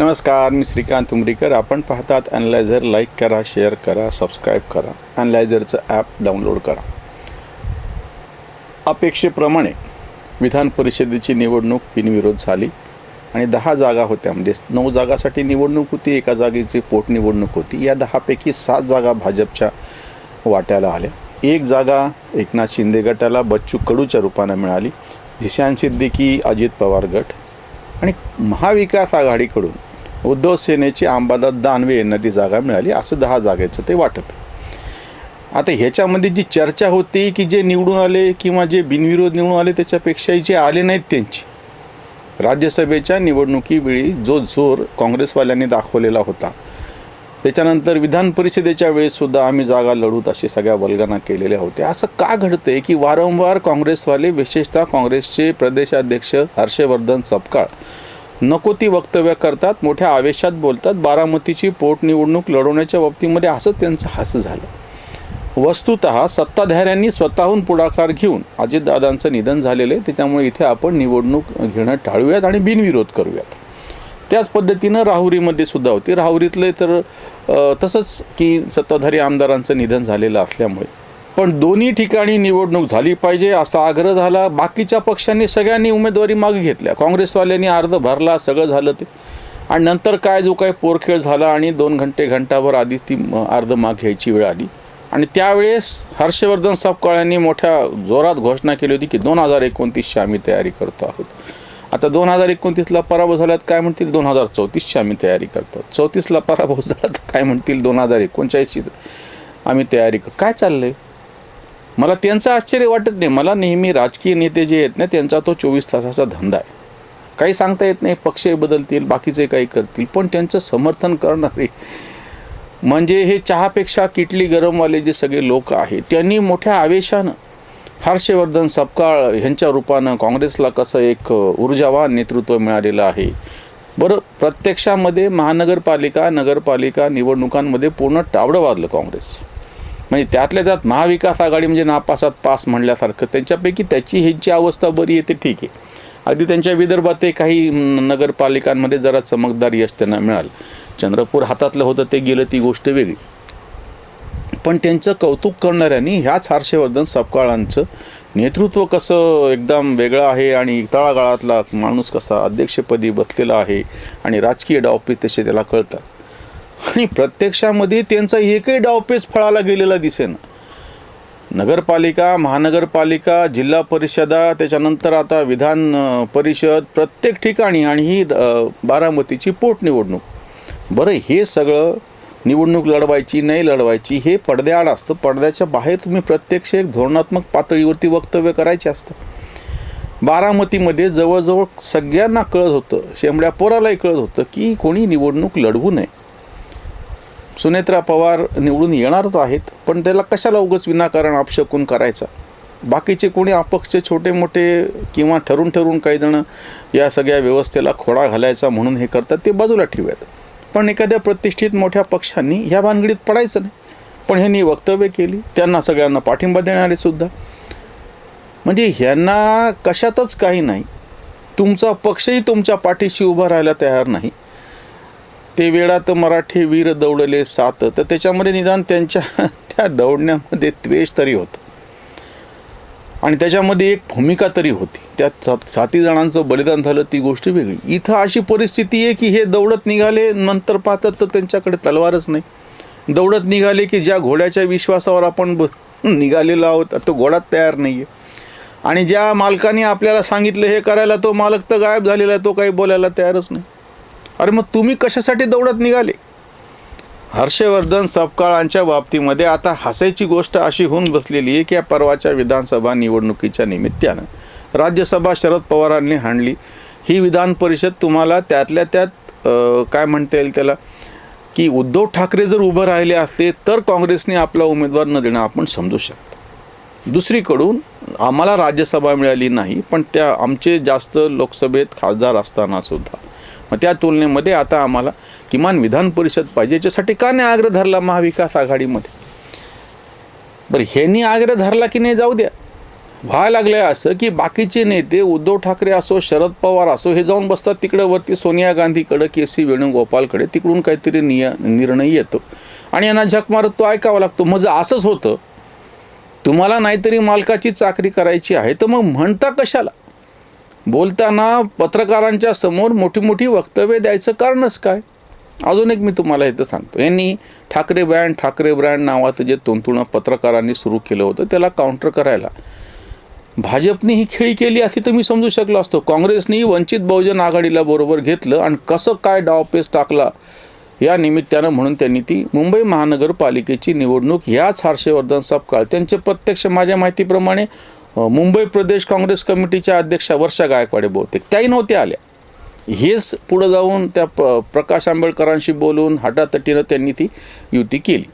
नमस्कार, मी श्रीकांत उमरीकर. आपण पाहतात ॲनलायझर. लाईक करा, शेअर करा, सबस्क्राईब करा. ॲनलायझरचं ॲप डाउनलोड करा. अपेक्षेप्रमाणे विधान परिषदेची निवडणूक बिनविरोध झाली आणि 10 जागा होत्या. म्हणजे 9 जागासाठी निवडणूक होती, एका जागेची पोटनिवडणूक होती. या 10पैकी 7 जागा भाजपच्या वाट्याला आल्या. 1 जागा एकनाथ शिंदे गटाला बच्चू कडूच्या रूपानं मिळाली. झिशान सिद्दीकी, अजित पवार गट आणि महाविकास आघाडीकडून उद्धव सेनेचे अंबादास दानवे यांना ती जागा मिळाली. असं 10 जागेचं ते वाटप आहे. आता ह्याच्यामध्ये जी चर्चा होती की जे निवडून आले किंवा जे बिनविरोध निवडून आले त्याच्यापेक्षाही जे आले नाहीत त्यांची राज्यसभेच्या निवडणुकीवेळी जो जोर काँग्रेसवाल्यांनी दाखवलेला होता, त्याच्यानंतर विधान परिषदेच्या वेळेससुद्धा आम्ही जागा लढूत अशी सगळ्या वल्गना केलेल्या होत्या. असं का घडतंय की वारंवार काँग्रेसवाले, विशेषतः काँग्रेसचे प्रदेशाध्यक्ष हर्षवर्धन सपकाळ नको ती वक्तव्य करतात, मोठ्या आवेशात बोलतात. बारामतीची पोटनिवडणूक लढवण्याच्या बाबतीमध्ये असं त्यांचं हास्य झालं. वस्तुतः सत्ताधाऱ्यांनी स्वतःहून पुढाकार घेऊन अजितदादांचं निधन झालेलं आहे, त्याच्यामुळे इथे आपण निवडणूक घेणं टाळूयात आणि बिनविरोध करूयात. त्याच पद्धतीनं राहुरीमध्ये सुद्धा होती. राहुरीतले तर तसंच की सत्ताधारी आमदारांचं निधन झालेलं असल्यामुळे पण दोन्ही ठिकाणी निवडणूक झाली पाहिजे असा आग्रह झाला. बाकीच्या पक्षांनी सगळ्यांनी उमेदवारी मागे घेतल्या. काँग्रेसवाल्यांनी अर्ध भरला, सगळं झालं ते. आणि नंतर काय जो काय पोरखेळ झाला आणि 2 घंटाभर आधी ती अर्ध माग घ्यायची वेळ आली. आणि त्यावेळेस हर्षवर्धन सपकाळांनी मोठ्या जोरात घोषणा केली होती की 2029ची आम्ही तयारी करतो आहोत. आता 2029ला पराभव झाल्यात, काय म्हणतील 2034ची आम्ही तयारी करतो. 34ला पराभव झाला तर काय म्हणतील 2039ची आम्ही तयारी करतो. काय चाललं आहे? मला त्यांचं आश्चर्य वाटत नाही. मला नेहमी राजकीय नेते जे आहेत ना, त्यांचा तो 24 तासाचा धंदा आहे. काही सांगता येत नाही, पक्ष बदलतील, बाकीचे काही करतील, पण त्यांचं समर्थन करणारे म्हणजे हे चहापेक्षा किटली गरमवाले जे सगळे लोक आहेत, त्यांनी मोठ्या आवेशानं हर्षवर्धन सपकाळ ह्यांच्या रूपानं काँग्रेसला कसं एक ऊर्जावान नेतृत्व मिळालेलं आहे. बरं, प्रत्यक्षामध्ये महानगरपालिका, नगरपालिका निवडणुकांमध्ये पूर्ण टावडं वाजलं काँग्रेस. म्हणजे त्यातल्या त्यात महाविकास आघाडी म्हणजे नापासात पास म्हणल्यासारखं. त्यांच्यापैकी ह्यांची अवस्था बरी येते, ठीक आहे. अगदी त्यांच्या विदर्भात काही नगरपालिकांमध्ये जरा चमकदार यश त्यांना मिळालं. चंद्रपूर हातातलं होतं ते गेलं, ती गोष्ट वेगळी. पण त्यांचं कौतुक करणाऱ्यांनी ह्याच हर्षवर्धन सपकाळांचं नेतृत्व कसं एकदम वेगळं आहे आणि तळागाळातला माणूस कसा अध्यक्षपदी बसलेला आहे आणि राजकीय डावपेच तसे त्याला कळतात. आणि प्रत्यक्षामध्ये त्यांचा एकही डावपेच फळाला गेलेला दिसेना. नगरपालिका, महानगरपालिका, जिल्हा परिषदा, त्याच्यानंतर आता विधान परिषद, प्रत्येक ठिकाणी, आणि ही बारामतीची पोटनिवडणूक. बरं, हे सगळं निवडणूक लढवायची नाही लढवायची हे पडद्याआड असतं. पडद्याच्या बाहेर तुम्ही प्रत्यक्ष एक धोरणात्मक पातळीवरती वक्तव्य करायचे असतं. बारामतीमध्ये जवळजवळ सगळ्यांना कळत होतं, शेंबड्या पोरालाही कळत होतं की कोणी निवडणूक लढवू नये. सुनेत्रा पवार निवडून येणारच आहेत, पण त्याला कशाला उगाच विनाकारण अपशकुन करायचा. बाकीचे कोणी अपक्ष छोटे मोठे किंवा ठरून काही जण या सगळ्या व्यवस्थेला खोडा घालायचा म्हणून हे करतात, ते बाजूला ठेवूयात. पण एखाद्या प्रतिष्ठित मोठ्या पक्षांनी ह्या भानगडीत पडायचं नाही. पण ह्यांनी वक्तव्य केली, त्यांना सगळ्यांना पाठिंबा देणारे सुद्धा. म्हणजे ह्यांना कशातच काही नाही. तुमचा पक्षही तुमच्या पाठीशी उभा राहायला तयार नाही. ते वेळात मराठी वीर दौडले 7, तर त्याच्यामध्ये निदान त्यांच्या त्या दौडण्यामध्ये द्वेष तरी होतं आणि त्याच्यामध्ये एक भूमिका तरी होती. त्यात 7 जणांचं बलिदान झालं, ती गोष्ट वेगळी. इथं अशी परिस्थिती आहे की हे दौडत निघाले, नंतर पाहतात तर त्यांच्याकडे तलवारच नाही. दौडत निघाले की ज्या घोड्याच्या विश्वासावर आपण निघालेलो आहोत तो घोडाच तयार नाही आहे. आणि ज्या मालकाने आपल्याला सांगितलं हे करायला, तो मालक तर गायब झालेला आहे, तो काही बोलायला तयारच नाही. अरे मग तुम्ही कशासाठी दौडत निघाले? हर्षवर्धन सपकाळांच्या बाबतीमध्ये आता हसायची गोष्ट अशी होऊन बसलेली आहे की या परवाच्या विधानसभा निवडणुकीच्या निमित्तानं राज्यसभा शरद पवारांनी हाणली. ही विधान परिषद तुम्हाला त्यातल्या त्यात काय म्हणता येईल त्याला की उद्धव ठाकरे जर उभं राहिले असते तर काँग्रेसने आपला उमेदवार न देणं आपण समजू शकतो. दुसरीकडून आम्हाला राज्यसभा मिळाली नाही, पण त्या आमचे जास्त लोकसभेत खासदार असताना सुद्धा मग त्या तुलनेमध्ये आता आम्हाला किमान विधान परिषद पाहिजे. याच्यासाठी का नाही आग्रह धरला महाविकास आघाडीमध्ये? बरं, ह्यांनी आग्रह धरला की नाही जाऊ द्या. व्हायला लागलं आहे असं की बाकीचे नेते उद्धव ठाकरे असो, शरद पवार असो, हे जाऊन बसतात तिकडे वरती सोनिया गांधीकडे, के.सी. वेणुगोपालकडे, तिकडून काहीतरी निर्णय येतो आणि यांना झक मारत तो ऐकावा लागतो. मग जर असंच होतं, तुम्हाला नाहीतरी मालकाची चाकरी करायची आहे तर मग म्हणता कशाला? बोलताना पत्रकारांच्या समोर मोठी मोठी वक्तव्य द्यायचं कारणच काय? अजून एक मी तुम्हाला इथं सांगतो, यांनी ठाकरे ब्रँड नावाचं जे तंतुणं पत्रकारांनी सुरू केलं होतं त्याला काउंटर करायला भाजपने ही खेळी केली असती तर मी समजू शकलो असतो. काँग्रेसने वंचित बहुजन आघाडीला बरोबर घेतलं आणि कसं काय डावपेच टाकला या निमित्तानं, म्हणून त्यांनी ती मुंबई महानगरपालिकेची निवडणूक याच हर्षवर्धन सपकाळ, त्यांचे प्रत्यक्ष माझ्या माहितीप्रमाणे मुंबई प्रदेश काँग्रेस कमिटीच्या अध्यक्षा वर्षा गायकवाड बहुतेक त्याही नव्हत्या आल्या. हेच पुढं जाऊन त्या प्रकाश आंबेडकरांशी बोलून हटातटीनं त्यांनी ती युती केली.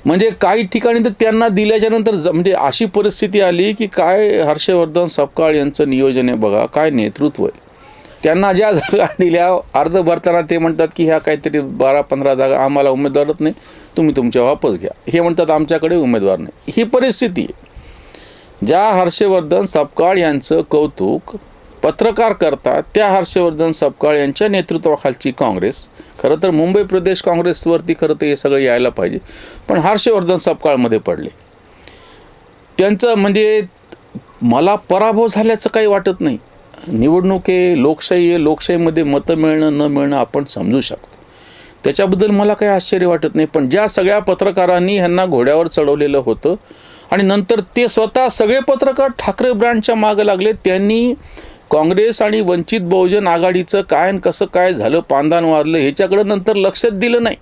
म्हणजे काही ठिकाणी तर त्यांना दिल्याच्या नंतर म्हणजे अशी परिस्थिती आली की काय हर्षवर्धन सपकाळ यांचं नियोजन आहे बघा, काय नेतृत्व आहे. त्यांना ज्या जागा दिल्या अर्ध भरताना ते म्हणतात की ह्या काहीतरी 12-15 जागा आम्हाला उमेदवारच नाही, तुम्ही तुमच्या वापस घ्या. हे म्हणतात आमच्याकडे उमेदवार नाही. ही परिस्थिती आहे. ज्या हर्षवर्धन सपकाळ यांचं कौतुक पत्रकार करतात त्या हर्षवर्धन सपकाळ यांच्या नेतृत्वाखालची काँग्रेस, खरं तर मुंबई प्रदेश काँग्रेसवरती खरं तर हे सगळं यायला पाहिजे, पण हर्षवर्धन सपकाळमध्ये पडले. त्यांचं म्हणजे मला पराभव झाल्याचं काही वाटत नाही. निवडणूक आहे, लोकशाही आहे, लोकशाहीमध्ये मतं मिळणं न मिळणं आपण समजू शकतो, त्याच्याबद्दल मला काही आश्चर्य वाटत नाही. पण ज्या सगळ्या पत्रकारांनी ह्यांना घोड्यावर चढवलेलं होतं आणि नंतर ते स्वतः सगळे पत्रकार ठाकरे ब्रँडच्या मागं लागले, त्यांनी काँग्रेस आणि वंचित बहुजन आघाडीचं काय आणि कसं काय झालं, पांदान वाजलं, ह्याच्याकडं नंतर लक्षच दिलं नाही.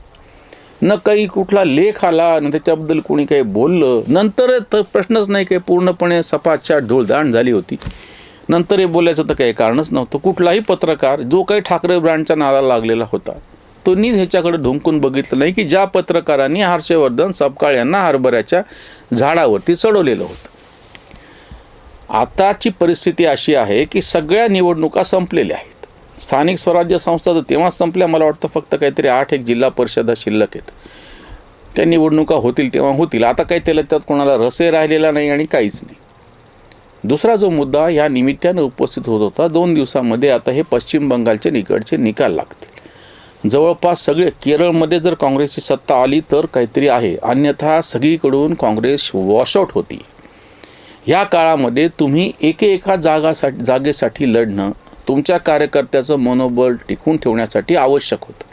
न काही कुठला लेख आला, न त्याच्याबद्दल कोणी काही बोललं. नंतर तर प्रश्नच नाही, काही पूर्णपणे सपाटच्या ढोळधाण झाली होती. नंतर हे बोलायचं तर काही कारणच नव्हतं. कुठलाही पत्रकार जो काही ठाकरे ब्रँडच्या नादाला लागलेला होता तो नीट ह्याच्याकडे ढुंकून बघितलं नाही की ज्या पत्रकारांनी हर्षवर्धन सपकाळ यांना हरभऱ्याच्या झाडावरती चढवलेलं होतं. आताची परिस्थिती अशी आहे की सगळ्या निवडणुका संपलेल्या आहेत. स्थानिक स्वराज्य संस्था तर तेव्हाच संपल्या, मला वाटतं फक्त काहीतरी 8 जिल्हा परिषदा शिल्लक आहेत. त्या निवडणुका होतील तेव्हा होतील. आता काही त्यात कोणाला रसही राहिलेला नाही आणि काहीच नाही. दुसरा जो मुद्दा या निमित्तानं उपस्थित होत होता, 2 दिवसामध्ये आता हे पश्चिम बंगालचे निकडचे निकाल लागतील. जवळपास सगळे, केरळमध्ये जर काँग्रेसची सत्ता आली तर काहीतरी आहे, अन्यथा सगळीकडून काँग्रेस वॉशआउट होती. ह्या काळामध्ये तुम्ही एका जागेसाठी लढणं तुमच्या कार्यकर्त्याचं मनोबल टिकून ठेवण्यासाठी आवश्यक होतं.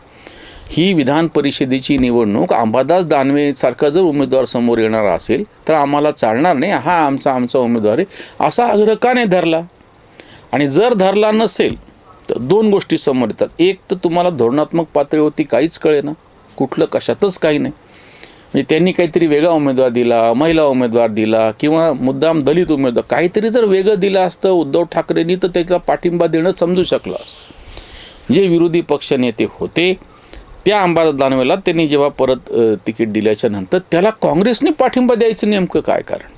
ही विधान परिषदेची निवडणूक अंबादास दानवेसारखा जर उमेदवार समोर येणार असेल तर आम्हाला चालणार नाही, हा आमचा उमेदवार आहे असा आग्रह का नाही धरला? आणि जर धरला नसेल तर 2 गोष्टी समोर येतात. एक तर तुम्हाला धोरणात्मक पातळीवरती काहीच कळेना, कुठलं कशातच काही नाही. म्हणजे त्यांनी काहीतरी वेगळा उमेदवार दिला, महिला उमेदवार दिला किंवा मुद्दाम दलित उमेदवार, काहीतरी जर वेगळं दिलं असतं उद्धव ठाकरेंनी तर त्याचा पाठिंबा देणं समजू शकलं असतं. जे विरोधी पक्षनेते होते त्या अंबादास दानवेला त्यांनी जेव्हा परत तिकीट दिल्याच्या नंतर त्याला काँग्रेसने पाठिंबा द्यायचं नेमकं काय कारण?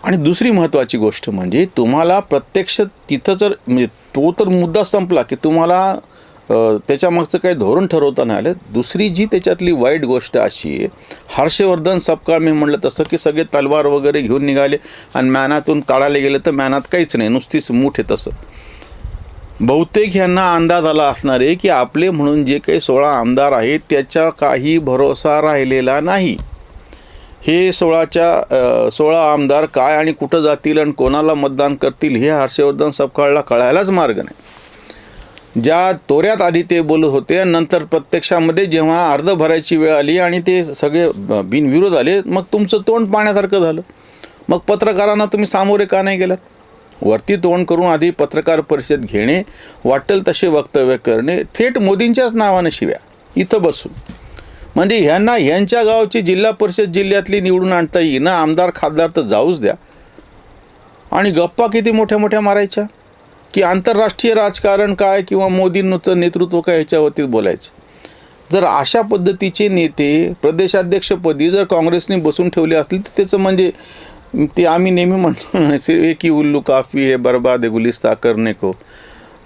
आणि दुसरी महत्त्वाची गोष्ट म्हणजे तुम्हाला प्रत्यक्ष तिथं जर म्हणजे तो तर मुद्दा संपला की तुम्हाला त्याच्यामागचं काही धोरण ठरवता नाही आलं. दुसरी जी त्याच्यातली वाईट गोष्ट अशी आहे, हर्षवर्धन सपकाळ मी म्हटलं तसं की सगळे तलवार वगैरे घेऊन निघाले आणि मॅनातून काढायला गेले तर मॅनात काहीच नाही, नुसतीच मूठ आहे. तसं बहुतेक ह्यांना अंदाज आला असणार आहे की आपले म्हणून जे काही 16 आमदार आहेत त्याचा काही भरोसा राहिलेला नाही. हे 16 आमदार काय आणि कुठं जातील आणि कोणाला मतदान करतील हे हर्षवर्धन सपकाळला कळायलाच मार्ग नाही. ज्या तोऱ्यात आधी ते बोलत होते नंतर प्रत्यक्षामध्ये जेव्हा अर्ध भरायची वेळ आली आणि ते सगळे बिनविरोध आले, मग तुमचं तोंड पाण्यासारखं झालं. मग पत्रकारांना तुम्ही सामोरे का नाही गेलात? वरती तोंड करून आधी पत्रकार परिषद घेणे, वाटेल तसे वक्तव्य करणे, थेट मोदींच्याच नावानं शिव्या इथं बसून. म्हणजे ह्यांच्या गावची जिल्हा परिषद जिल्ह्यातली निवडून आणता येईना, आमदार खासदार तर जाऊच द्या. आणि गप्पा किती मोठ्या मोठ्या मारायच्या की आंतरराष्ट्रीय राजकारण काय किंवा मोदींचं नेतृत्व काय ह्याच्यावरती बोलायचं. जर अशा पद्धतीचे नेते प्रदेशाध्यक्षपदी जर काँग्रेसने बसून ठेवले असतील तर त्याचं म्हणजे ते आम्ही नेहमी म्हणतो एक ही उल्लू काफी है बर्बाद गुलिस्ता करने को,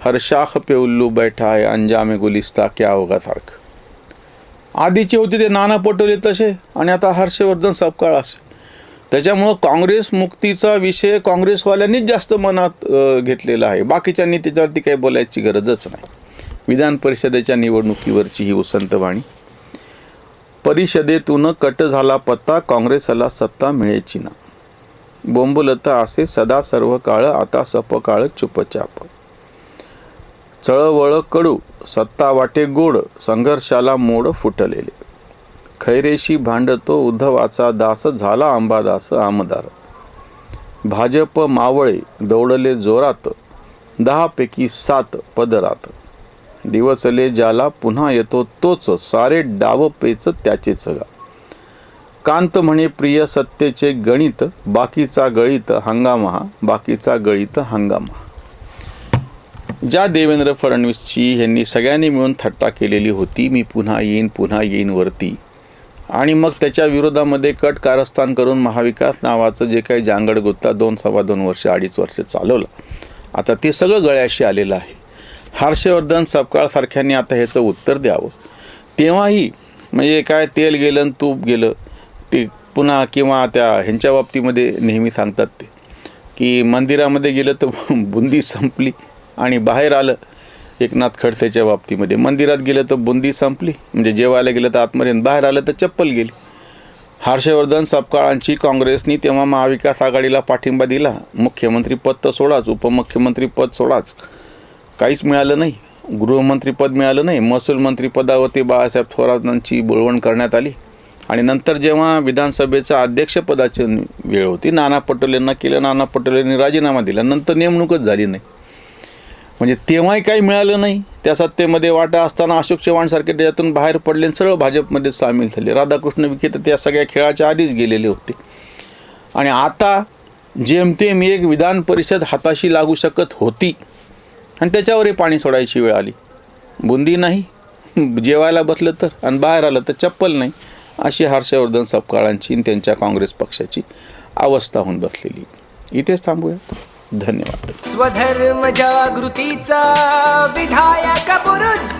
हर शाख पे उल्लू बैठा है अंजाम गुलिस्ता क्या होगा सारखं. आधीचे होते ते नाना पटोले तसे आणि आता हर्षवर्धन सपकाळ असे. त्याच्यामुळं काँग्रेस मुक्तीचा विषय काँग्रेसवाल्यांनीच जास्त मनात घेतलेला आहे. बाकीच्यांनी त्याच्यावरती काही बोलायची गरजच नाही. विधान परिषदेच्या निवडणुकीवरची ही उसंतवाणी. परिषदेतून कट झाला पत्ता, काँग्रेसला सत्ता मिळेची ना. बोंबलत असे सदा सर्व काळ, आता सपकाळ चुपचाप. चळवळ कडू, सत्ता वाटे गोड, संघर्षाला मोड फुटलेले. खैरेशी भांडतो उद्धवाचा दास, झाला अंबादास आमदार. भाजप मावळे दौडले जोरात, 10 पैकी 7 पदरात. दिवसले ज्याला पुन्हा येतो तोच, सारे डाव पेच त्याचेच गा. कांत म्हणे प्रिय सत्तेचे गणित, बाकीचा गळीत हंगामा, बाकीचा गळीत हंगामा. ज्या देवेंद्र फडणवीसची यांनी सगळ्यांनी मिळून थट्टा केलेली होती, मी पुन्हा येईन वरती, आणि मग त्याच्या विरोधामध्ये कट कारस्थान करून महाविकास नावाचं जे काही जांगड गुत्ता 2-2.25 वर्ष 2.5 वर्ष चालवलं, आता ते सगळं गळ्याशी आलेलं आहे. हर्षवर्धन सपकाळसारख्यांनी आता ह्याचं उत्तर द्यावं. तेव्हाही म्हणजे काय तेल गेलं आणि तूप गेलं ते पुन्हा, किंवा त्या ह्यांच्या बाबतीमध्ये नेहमी सांगतात ते की मंदिरामध्ये गेलं तर बुंदी संपली, आणि बाहेर आलं एकनाथ खडसेच्या बाबतीमध्ये मंदिरात गेलं तर बुंदी संपली, म्हणजे जेवायला गेलं तर आतमध्ये, बाहेर आलं तर चप्पल गेली. हर्षवर्धन सपकाळांची काँग्रेसनी तेव्हा महाविकास आघाडीला पाठिंबा दिला. मुख्यमंत्री पद तर सोडाच, उपमुख्यमंत्री पद सोडाच, काहीच मिळालं नाही. गृहमंत्रीपद मिळालं नाही. महसूल मंत्रिपदावरती बाळासाहेब थोरातांची बोलवण करण्यात आली, आणि नंतर जेव्हा विधानसभेचं अध्यक्षपदाची वेळ होती, नाना पटोलेंना केलं, नाना पटोलेंनी राजीनामा दिला, नंतर नेमणूकच झाली नाही. म्हणजे तेव्हाही काही मिळालं नाही. त्या सत्तेमध्ये वाटा असताना अशोक चव्हाणसारखे त्याच्यातून बाहेर पडले आणि सरळ भाजपमध्ये सामील झाले. राधाकृष्ण विखे तर त्या सगळ्या खेळाच्या आधीच गेलेले होते. आणि आता जेमतेम एक विधान परिषद हाताशी लागू शकत होती, आणि त्याच्यावरही पाणी सोडायची वेळ आली. बुंदी नाही, जेवायला बसलं तर, आणि बाहेर आलं तर चप्पल नाही. अशी हर्षवर्धन सपकाळांची आणि त्यांच्या काँग्रेस पक्षाची अवस्था होऊन बसलेली. इथेच थांबूया. धन्यवाद. स्वधर्म जागृतीचा विधायक बुरुज